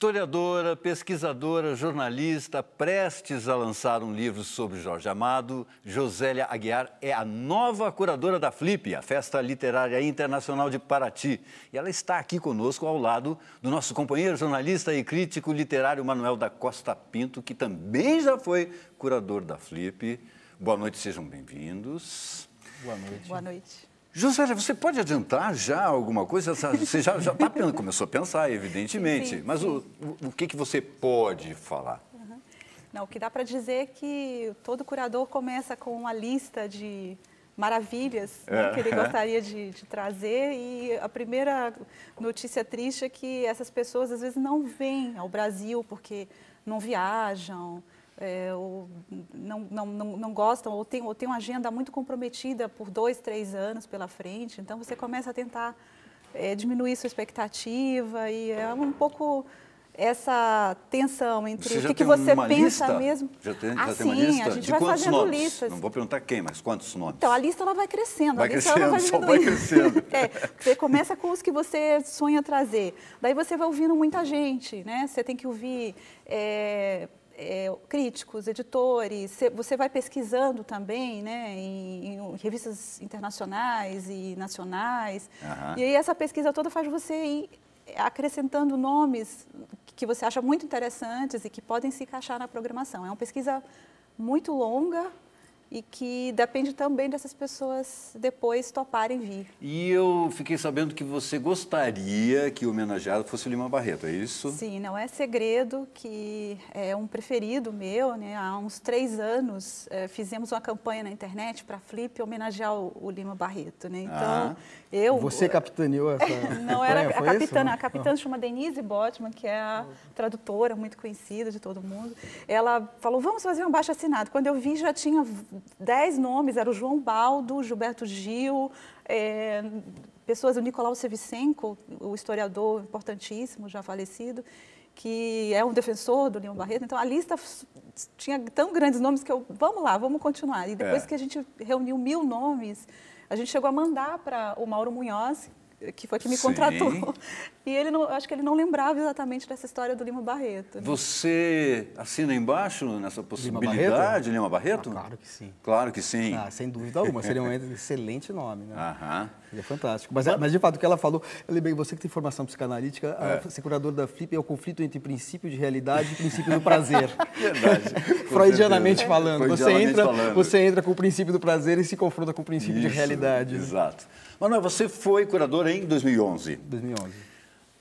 Historiadora, pesquisadora, jornalista, prestes a lançar um livro sobre Jorge Amado, Josélia Aguiar é a nova curadora da Flip, a Festa Literária Internacional de Paraty. E ela está aqui conosco ao lado do nosso companheiro jornalista e crítico literário Manuel da Costa Pinto, que também já foi curador da Flip. Boa noite, sejam bem-vindos. Boa noite. Boa noite. Josélia, você pode adiantar já alguma coisa? Você já começou a pensar, evidentemente, sim, mas sim. O que você pode falar? Não, o que dá para dizer é que todo curador começa com uma lista de maravilhas né, que ele gostaria de trazer, e a primeira notícia triste é que essas pessoas às vezes não vêm ao Brasil porque não viajam, ou não gostam, ou tem uma agenda muito comprometida por 2, 3 anos pela frente. Então você começa a tentar diminuir sua expectativa, e é um pouco essa tensão entre o que você pensa lista? mesmo. Já tem uma sim, lista? a gente de vai quantos fazendo nomes? listas. Não vou perguntar quem, mas quantos nomes? Então, a lista ela vai crescendo. Vai a lista crescendo, ela vai só diminuindo. vai crescendo. Você começa com os que você sonha trazer. Daí você vai ouvindo muita gente, né? Você tem que ouvir críticos, editores, você vai pesquisando também, né, em revistas internacionais e nacionais. E aí essa pesquisa toda faz você ir acrescentando nomes que você acha muito interessantes e que podem se encaixar na programação. É uma pesquisa muito longa e que depende também dessas pessoas depois toparem vir. E eu fiquei sabendo que você gostaria que o homenageado fosse o Lima Barreto, é isso? Sim, não é segredo que é um preferido meu, né? Há uns 3 anos fizemos uma campanha na internet para a Flip homenagear o Lima Barreto, né? Então, Você capitaneou essa Não, era campanha, foi isso? a capitã chama Denise Botman, que é a tradutora muito conhecida de todo mundo. Ela falou, vamos fazer um abaixo-assinado. Quando eu vi, já tinha 10 nomes, era o João Baldo, Gilberto Gil, pessoas, o Nicolau Sevicenko, o historiador importantíssimo, já falecido, que é um defensor do Lima Barreto. Então, a lista tinha tão grandes nomes que vamos lá, vamos continuar. E depois que a gente reuniu 1000 nomes, a gente chegou a mandar para o Mauro Munhoz, que foi que me contratou. E ele acho que ele não lembrava exatamente dessa história do Lima Barreto. Né? Você assina embaixo nessa possibilidade, Lima Barreto? Claro que sim. Claro que sim. Sem dúvida alguma. Seria um excelente nome, né? Ele é fantástico. Mas, de fato, o que ela falou, eu lembrei, você que tem formação psicanalítica, ser curador da Flip é o conflito entre princípio de realidade e princípio do prazer. Verdade. Freudianamente falando. Freudianamente Você entra com o princípio do prazer e se confronta com o princípio de realidade. Exato. Manuel, você foi curador em 2011. 2011.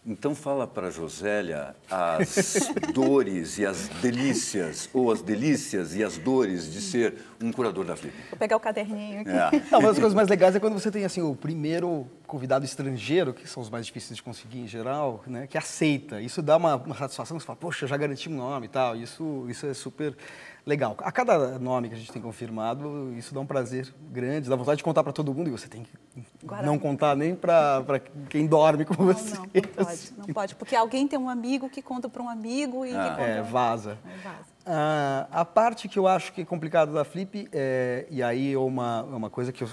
Então fala para a Josélia as dores e as delícias, ou as delícias e as dores de ser um curador da Flip. Vou pegar o caderninho aqui. Não, uma das coisas mais legais é quando você tem assim, o primeiro convidado estrangeiro, que são os mais difíceis de conseguir em geral, né, que aceita. Isso dá uma satisfação, você fala, poxa, já garanti um nome e tal. Isso é super legal. A cada nome que a gente tem confirmado, isso dá um prazer grande, dá vontade de contar para todo mundo, e você tem que não contar nem para quem dorme com você. Não pode, porque alguém tem um amigo que conta para um amigo e vaza. A parte que eu acho que é complicada da Flip, e aí é uma coisa que eu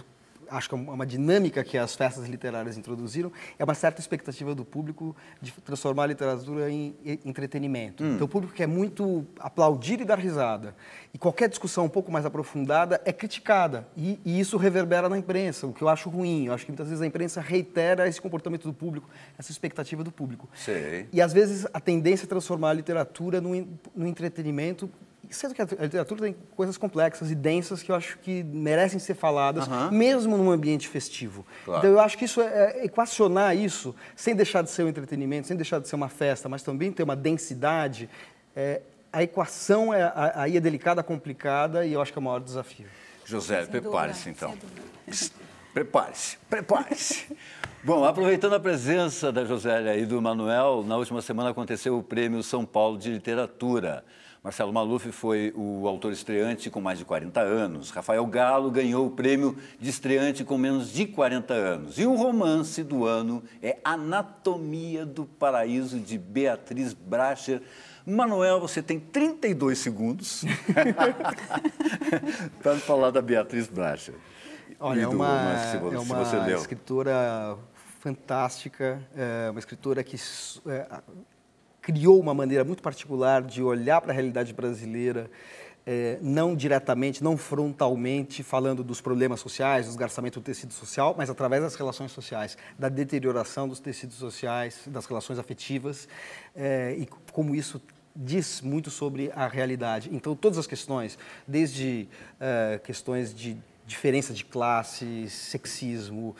acho que é uma dinâmica que as festas literárias introduziram, é uma certa expectativa do público de transformar a literatura em entretenimento. Então, o público quer muito aplaudir e dar risada. E qualquer discussão um pouco mais aprofundada é criticada. E isso reverbera na imprensa, o que eu acho ruim. Eu acho que muitas vezes a imprensa reitera esse comportamento do público, essa expectativa do público. Sei. E, às vezes, a tendência é transformar a literatura no entretenimento, sendo que a literatura tem coisas complexas e densas que eu acho que merecem ser faladas, mesmo num ambiente festivo. Claro. Então, eu acho que isso equacionar isso, sem deixar de ser um entretenimento, sem deixar de ser uma festa, mas também ter uma densidade, a equação aí é delicada, complicada, e eu acho que é o maior desafio. José, prepare-se então. Prepare-se. Bom, aproveitando a presença da Josélia e do Manuel, na última semana aconteceu o Prêmio São Paulo de Literatura. Marcelo Maluf foi o autor estreante com mais de 40 anos. Rafael Galo ganhou o prêmio de estreante com menos de 40 anos. E o romance do ano é Anatomia do Paraíso, de Beatriz Bracher. Manuel, você tem 32 segundos para falar da Beatriz Bracher. Olha, é uma escritora fantástica, uma escritora que criou uma maneira muito particular de olhar para a realidade brasileira, não diretamente, não frontalmente, falando dos problemas sociais, do esgarçamento do tecido social, mas através das relações sociais, da deterioração dos tecidos sociais, das relações afetivas, e como isso diz muito sobre a realidade. Então, todas as questões, desde questões de diferença de classes, sexismo,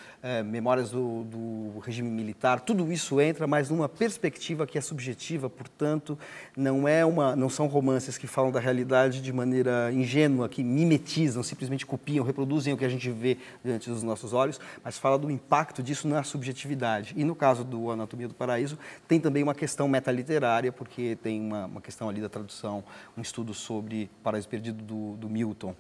memórias do regime militar, tudo isso entra, mas numa perspectiva que é subjetiva, portanto, não são romances que falam da realidade de maneira ingênua, que mimetizam, simplesmente copiam, reproduzem o que a gente vê diante dos nossos olhos, mas fala do impacto disso na subjetividade. E no caso do Anatomia do Paraíso, tem também uma questão metaliterária, porque tem uma questão ali da tradução, um estudo sobre Paraíso Perdido do Milton.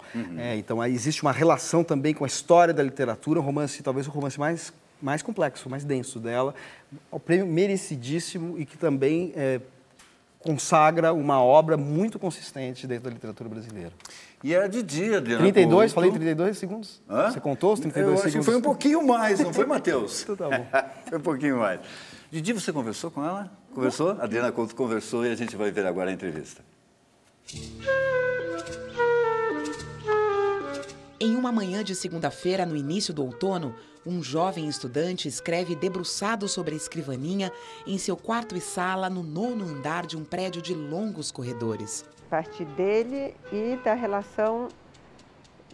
Então, aí existe uma relação também com a história da literatura, um romance, talvez o romance mais complexo, mais denso dela, um prêmio merecidíssimo e que também consagra uma obra muito consistente dentro da literatura brasileira. E era de dia, Adriana 32, Couto. falei 32 segundos? Hã? Você contou os 32 Eu segundos? acho que foi um pouquinho mais, não foi, Matheus? Então tá bom. Foi um pouquinho mais. Didi, você conversou com ela? Conversou? A Adriana Couto conversou e a gente vai ver agora a entrevista. Em uma manhã de segunda-feira, no início do outono, um jovem estudante escreve debruçado sobre a escrivaninha em seu quarto e sala no 9º andar de um prédio de longos corredores. Parte dele e da relação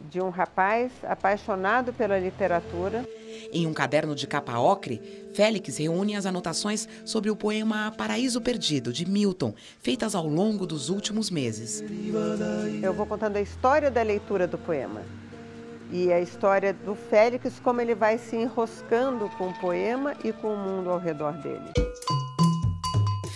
de um rapaz apaixonado pela literatura. Em um caderno de capa ocre, Félix reúne as anotações sobre o poema Paraíso Perdido, de Milton, feitas ao longo dos últimos meses. Eu vou contando a história da leitura do poema. E a história do Félix, como ele vai se enroscando com o poema e com o mundo ao redor dele.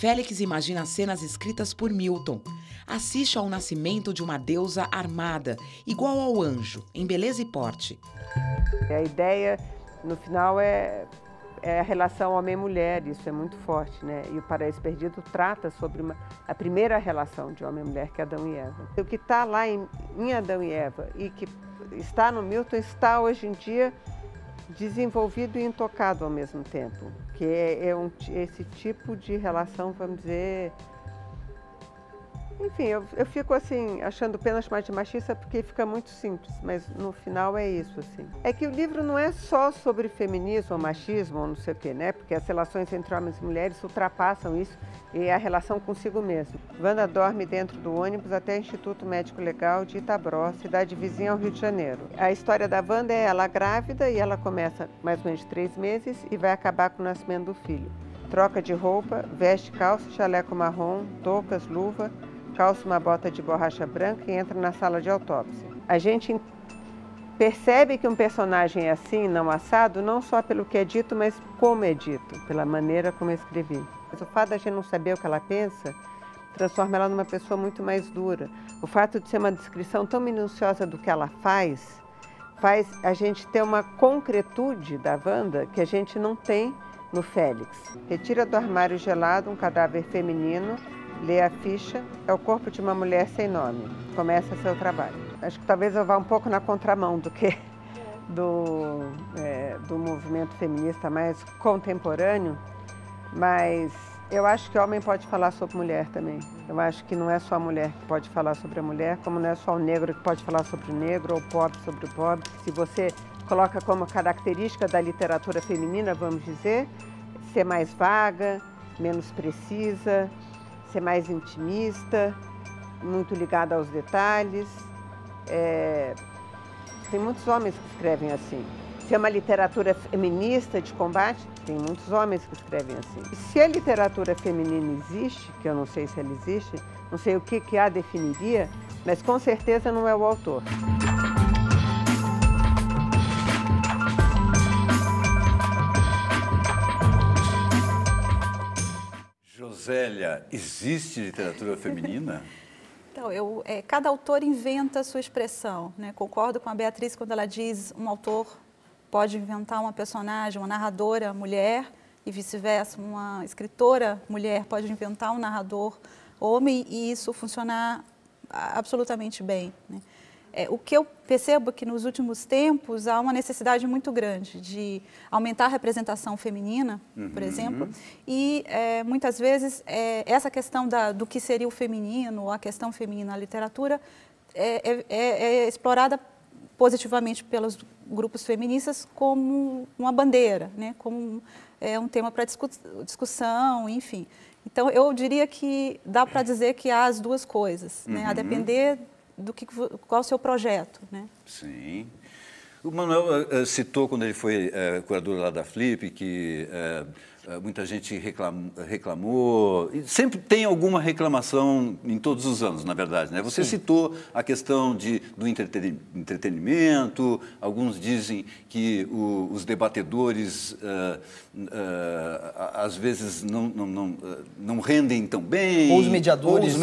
Félix imagina cenas escritas por Milton. Assiste ao nascimento de uma deusa armada, igual ao anjo, em beleza e porte. A ideia, no final, é a relação homem-mulher, isso é muito forte, né? E o Paraíso Perdido trata sobre a primeira relação de homem e mulher, que é Adão e Eva. O que está lá em Adão e Eva e que está no Milton está hoje em dia desenvolvido e intocado ao mesmo tempo, que é esse tipo de relação, vamos dizer. Enfim, eu fico assim, achando pena chamar de machista porque fica muito simples, mas no final é isso, assim. É que o livro não é só sobre feminismo ou machismo ou não sei o quê, né? Porque as relações entre homens e mulheres ultrapassam isso e a relação consigo mesmo. Wanda dorme dentro do ônibus até o Instituto Médico Legal de Itabró, cidade vizinha ao Rio de Janeiro. A história da Wanda é ela grávida e ela começa mais ou menos de 3 meses e vai acabar com o nascimento do filho. Troca de roupa, veste calça, chaleco marrom, toucas, luva, calça uma bota de borracha branca e entra na sala de autópsia. A gente percebe que um personagem é assim, não assado, não só pelo que é dito, mas como é dito, pela maneira como eu escrevi. Mas o fato de a gente não saber o que ela pensa transforma ela numa pessoa muito mais dura. O fato de ser uma descrição tão minuciosa do que ela faz a gente ter uma concretude da Wanda que a gente não tem no Félix. Retira do armário gelado um cadáver feminino, lê a ficha, é o corpo de uma mulher sem nome. Começa seu trabalho. Acho que talvez eu vá um pouco na contramão do que do movimento feminista mais contemporâneo, mas eu acho que homem pode falar sobre mulher também. Eu acho que não é só a mulher que pode falar sobre a mulher, como não é só o negro que pode falar sobre o negro, ou o pobre sobre o pobre. Se você coloca como característica da literatura feminina, vamos dizer, ser mais vaga, menos precisa, ser mais intimista, muito ligada aos detalhes. Tem muitos homens que escrevem assim. Se é uma literatura feminista de combate, tem muitos homens que escrevem assim. Se a literatura feminina existe, que eu não sei se ela existe, não sei o que a definiria, mas com certeza não é o autor. Josélia, existe literatura feminina? Então, cada autor inventa a sua expressão, né? Concordo com a Beatriz quando ela diz um autor pode inventar uma personagem, uma narradora mulher e vice-versa, uma escritora mulher pode inventar um narrador homem e isso funcionar absolutamente bem, né? o que eu percebo é que nos últimos tempos há uma necessidade muito grande de aumentar a representação feminina, por exemplo, e muitas vezes essa questão do que seria o feminino, a questão feminina na literatura, é explorada positivamente pelos grupos feministas como uma bandeira, né? Como um tema para discussão, enfim. Então, eu diria que dá para dizer que há as duas coisas, né? A depender qual é o seu projeto, né? Sim. O Manuel citou, quando ele foi curador lá da Flip, que muita gente reclamou, e sempre tem alguma reclamação em todos os anos, na verdade, né? Você citou a questão do entretenimento, alguns dizem que os debatedores às vezes não rendem tão bem. Ou os mediadores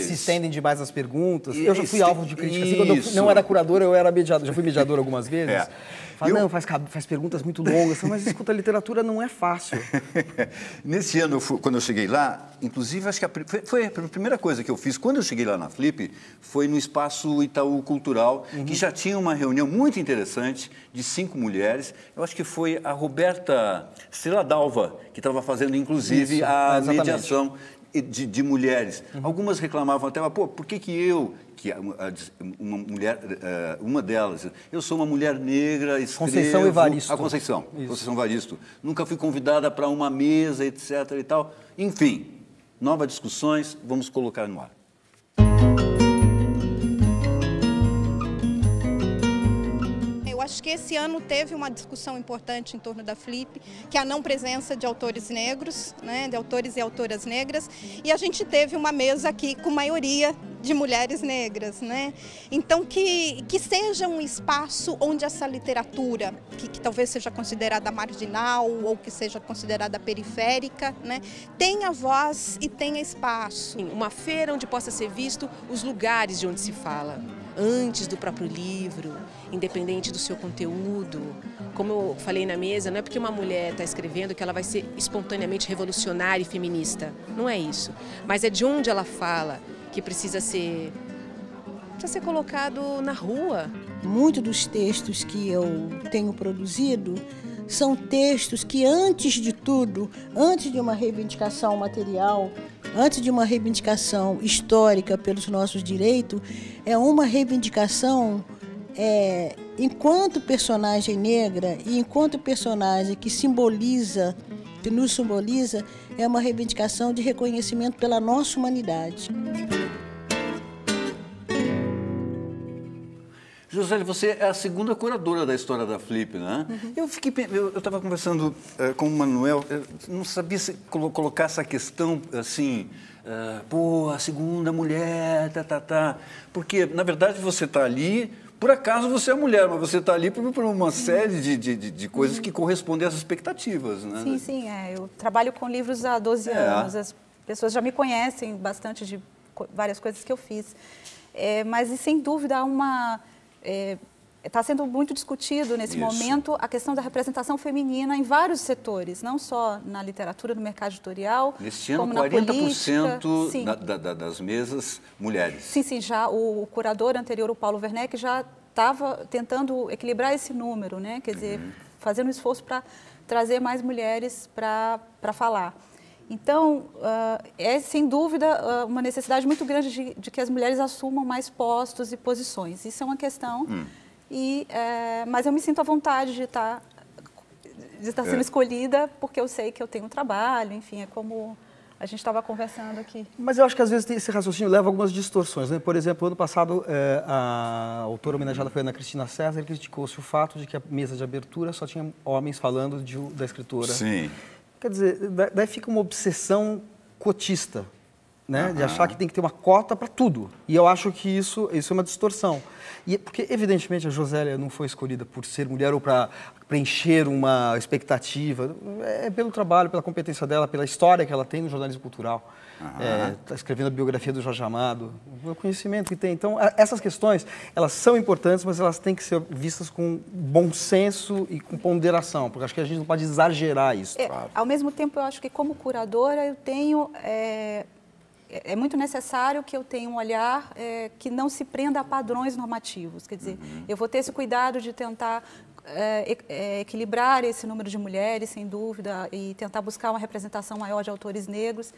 se estendem demais nas perguntas. Eu já fui alvo de crítica, assim, quando eu não era curador, eu era mediador, já fui mediador algumas vezes. Não, faz perguntas muito longas, mas escuta, a literatura não é fácil. Nesse ano, quando eu cheguei lá, inclusive, acho que foi a primeira coisa que eu fiz, quando eu cheguei lá na Flip, foi no Espaço Itaú Cultural, que já tinha uma reunião muito interessante de 5 mulheres. Eu acho que foi a Roberta Estrela Dalva, que estava fazendo, inclusive, a mediação de mulheres. Algumas reclamavam até, pô, por que eu... uma mulher, uma delas, eu sou uma mulher negra, escrevo... Conceição Evaristo. A Conceição Evaristo. Nunca fui convidada para uma mesa, etc. e tal. Enfim, novas discussões, vamos colocar no ar. Acho que esse ano teve uma discussão importante em torno da Flip, que é a não presença de autores negros, né, de autores e autoras negras, e a gente teve uma mesa aqui com maioria de mulheres negras, né? Então que seja um espaço onde essa literatura, que talvez seja considerada marginal ou que seja considerada periférica, né, tenha voz e tenha espaço. Uma feira onde possa ser visto os lugares de onde se fala, antes do próprio livro, independente do seu conteúdo. Como eu falei na mesa, não é porque uma mulher está escrevendo que ela vai ser espontaneamente revolucionária e feminista. Não é isso. Mas é de onde ela fala que precisa ser colocado na rua. Muitos dos textos que eu tenho produzido são textos que, antes de tudo, antes de uma reivindicação material, antes de uma reivindicação histórica pelos nossos direitos, é uma reivindicação enquanto personagem negra e enquanto personagem que nos simboliza, é uma reivindicação de reconhecimento pela nossa humanidade. Josélia, você é a segunda curadora da história da Flip, né? Eu estava conversando com o Manuel, eu não sabia se colocar essa questão assim, a segunda mulher, porque, na verdade, você está ali, por acaso você é mulher, mas você está ali por uma série de coisas que correspondem às expectativas, né? Sim, eu trabalho com livros há 12 anos, as pessoas já me conhecem bastante de várias coisas que eu fiz, mas, sem dúvida, há uma... Está sendo muito discutido nesse momento a questão da representação feminina em vários setores, não só na literatura, no mercado editorial, neste ano, como na 40% política. Das mesas, mulheres. Sim, já o curador anterior, o Paulo Werneck, já estava tentando equilibrar esse número, né? Quer dizer, fazendo um esforço para trazer mais mulheres para falar. Então, é sem dúvida uma necessidade muito grande de que as mulheres assumam mais postos e posições. Isso é uma questão, mas eu me sinto à vontade de estar sendo escolhida, porque eu sei que eu tenho um trabalho, enfim, é como a gente estava conversando aqui. Mas eu acho que às vezes esse raciocínio leva a algumas distorções, né? Por exemplo, ano passado, a autora homenageada foi a Ana Cristina César, e criticou-se o fato de que a mesa de abertura só tinha homens falando da escritora. Sim. Quer dizer, daí fica uma obsessão cotista, né? De achar que tem que ter uma cota para tudo. E eu acho que isso é uma distorção. Porque, evidentemente, a Josélia não foi escolhida por ser mulher ou para preencher uma expectativa. É pelo trabalho, pela competência dela, pela história que ela tem no jornalismo cultural. Está escrevendo a biografia do Jorge Amado, o conhecimento que tem. Então, essas questões, elas são importantes, mas elas têm que ser vistas com bom senso e com ponderação, porque acho que a gente não pode exagerar isso. Ao mesmo tempo, eu acho que como curadora, eu tenho é muito necessário que eu tenha um olhar que não se prenda a padrões normativos. Quer dizer, eu vou ter esse cuidado de tentar equilibrar esse número de mulheres, sem dúvida, e tentar buscar uma representação maior de autores negros.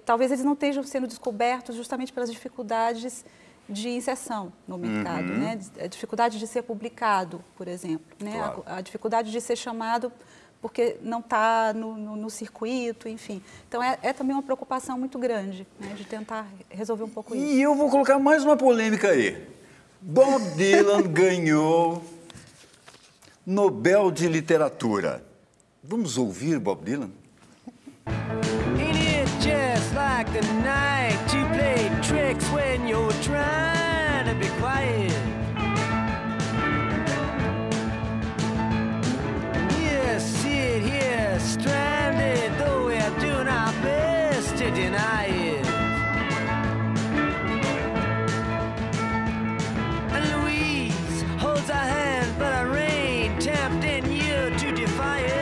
Talvez eles não estejam sendo descobertos justamente pelas dificuldades de inserção no mercado, né? A dificuldade de ser publicado, por exemplo, né? Claro. A dificuldade de ser chamado porque não está no circuito, enfim. Então, é também uma preocupação muito grande, né, de tentar resolver um pouco isso. E eu vou colocar mais uma polêmica aí. Bob Dylan ganhou Nobel de Literatura. Vamos ouvir Bob Dylan? Ain't it just like the night you play tricks when you're trying to be quiet? You sit here stranded, though we're doing our best to deny it. And Louise holds our hand, but our rain tempting you to defy it.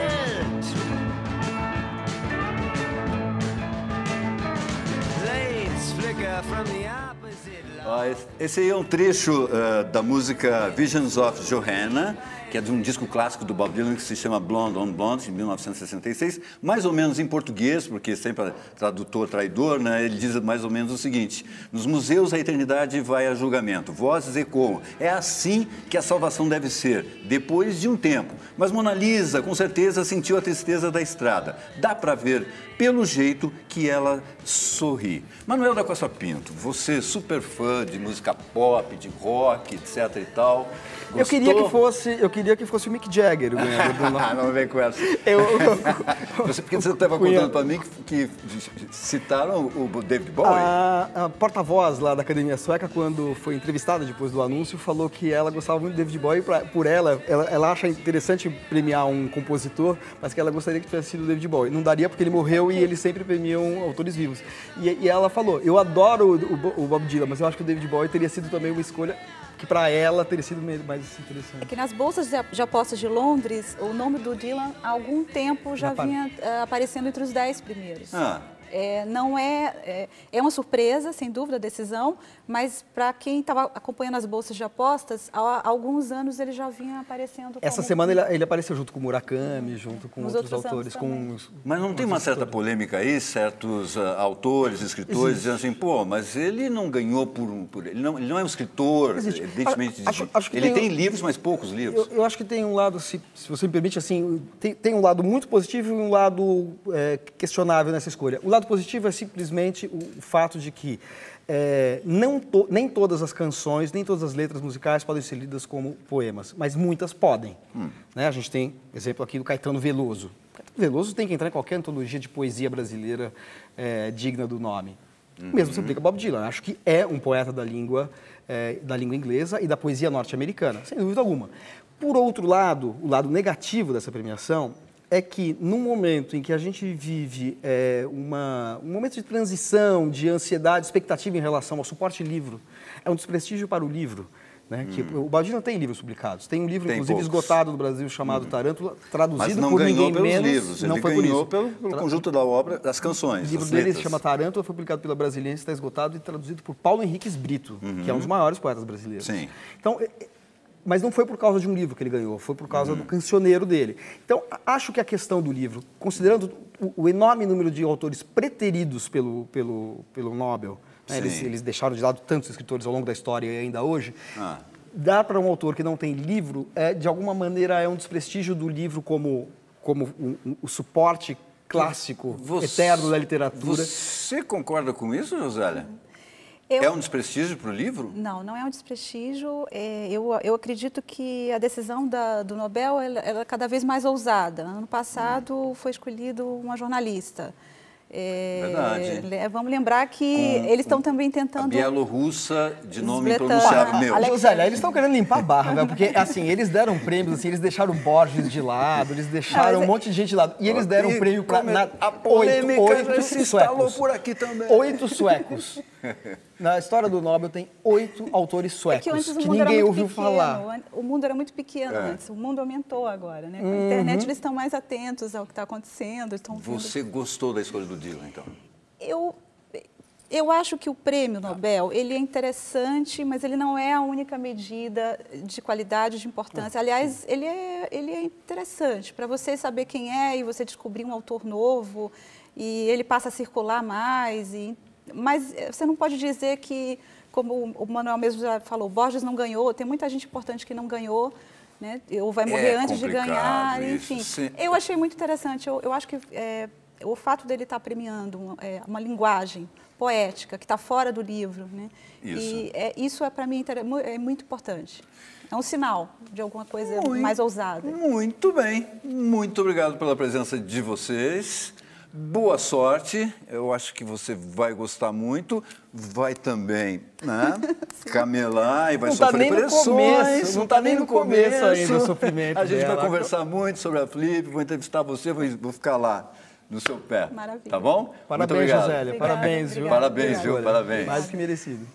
Lights flicker from the opposite line. Esse aí é um trecho da música Visions of Johanna, que é de um disco clássico do Bob Dylan que se chama Blonde on Blonde, de 1966, mais ou menos em português, porque sempre é tradutor traidor, né? Ele diz mais ou menos o seguinte: nos museus a eternidade vai a julgamento, vozes ecoam, é assim que a salvação deve ser, depois de um tempo. Mas Mona Lisa, com certeza, sentiu a tristeza da estrada. Dá para ver pelo jeito que ela sorri. Manuel da Costa Pinto, você super fã de música pop, de rock, etc e tal. Gostou? Eu queria que fosse o Mick Jagger o ganhador do Não vem com essa. Porque você estava contando para mim que citaram o David Bowie. A porta-voz lá da Academia Sueca, quando foi entrevistada depois do anúncio, falou que ela gostava muito do David Bowie. Por ela acha interessante premiar um compositor, mas que ela gostaria que tivesse sido o David Bowie. Não daria porque ele morreu e eles sempre premiam autores vivos. E ela falou, eu adoro o Bob Dylan, mas eu acho que o David Bowie teria sido também uma escolha que para ela teria sido mais interessante. É que nas bolsas de apostas de Londres, o nome do Dylan há algum tempo já vinha aparecendo entre os 10 primeiros. É uma surpresa, sem dúvida, a decisão, mas para quem estava acompanhando as bolsas de apostas, há alguns anos ele já vinha aparecendo. Essa semana ele apareceu junto com o Murakami, junto com outros autores. Mas não tem uma certa polêmica aí, certos autores, escritores, dizendo assim, pô, mas ele não ganhou por ele não é um escritor, evidentemente. Ele tem livros, mas poucos livros. Eu acho que tem um lado, se você me permite, assim, tem um lado muito positivo e um lado questionável nessa escolha. O lado positivo é simplesmente o fato de que nem todas as canções, nem todas as letras musicais podem ser lidas como poemas, mas muitas podem. Né? A gente tem exemplo aqui do Caetano Veloso. Caetano Veloso tem que entrar em qualquer antologia de poesia brasileira digna do nome. Mesmo se aplica a Bob Dylan. Acho que é um poeta da língua inglesa e da poesia norte-americana, sem dúvida alguma. Por outro lado, o lado negativo dessa premiação é que, num momento em que a gente vive um momento de transição, de ansiedade, expectativa em relação ao suporte livro, é um desprestígio para o livro. Né? Que o Bob Dylan tem livros publicados. Tem um livro, inclusive, esgotado no Brasil, chamado Tarântula, traduzido por ninguém menos. Livros. Não foi ganhou pelo conjunto da obra, das canções. O livro dele se chama Tarântula, foi publicado pela Brasiliense, está esgotado e traduzido por Paulo Henriques Brito, que é um dos maiores poetas brasileiros. Sim. Então, mas não foi por causa de um livro que ele ganhou, foi por causa do cancioneiro dele. Então, acho que a questão do livro, considerando o enorme número de autores preteridos pelo Nobel, né, eles deixaram de lado tantos escritores ao longo da história e ainda hoje, dar para um autor que não tem livro, de alguma maneira, é um desprestígio do livro como o suporte clássico, eterno da literatura. Você concorda com isso, Josélia? É um desprestígio para o livro? Não, não é um desprestígio. Eu acredito que a decisão do Nobel ela é cada vez mais ousada. Ano passado foi escolhido uma jornalista. Verdade. Vamos lembrar que eles estão também tentando... A bielorrussa de nome impronunciável meu. José, eles estão querendo limpar a barra, né? Porque assim, eles deram prêmios, assim, eles deixaram Borges de lado, eles deixaram um monte de gente de lado. E eles deram um prêmio para... A polêmica se instalou por aqui também. 8 suecos. Na história do Nobel tem 8 autores suecos que ninguém ouviu falar. O mundo era muito pequeno antes, o mundo aumentou agora, né? Com a internet eles estão mais atentos ao que está acontecendo. Você gostou da escolha do Dylan, então? Eu acho que o prêmio Nobel, ele é interessante, mas ele não é a única medida de qualidade, de importância. Aliás, ele é interessante para você saber quem é e você descobrir um autor novo e ele passa a circular mais. Mas você não pode dizer que, como o Manuel mesmo já falou, Borges não ganhou, tem muita gente importante que não ganhou, né? Ou vai morrer antes de ganhar, enfim. Sim. Eu achei muito interessante, eu acho que o fato dele estar premiando uma linguagem poética que está fora do livro, né? Isso. E isso para mim é muito importante. É um sinal de alguma coisa mais ousada. Muito bem. Muito obrigado pela presença de vocês. Boa sorte. Eu acho que você vai gostar muito. Vai também, né, camelar e vai sofrer pressões. Não está nem no começo ainda o sofrimento. A gente dela. vai conversar muito sobre a Flip, vou entrevistar você, vou ficar lá no seu pé. Maravilha. Tá bom? Parabéns, muito obrigado. Josélia. Parabéns, viu? Parabéns, viu? Parabéns. Mais do que merecido.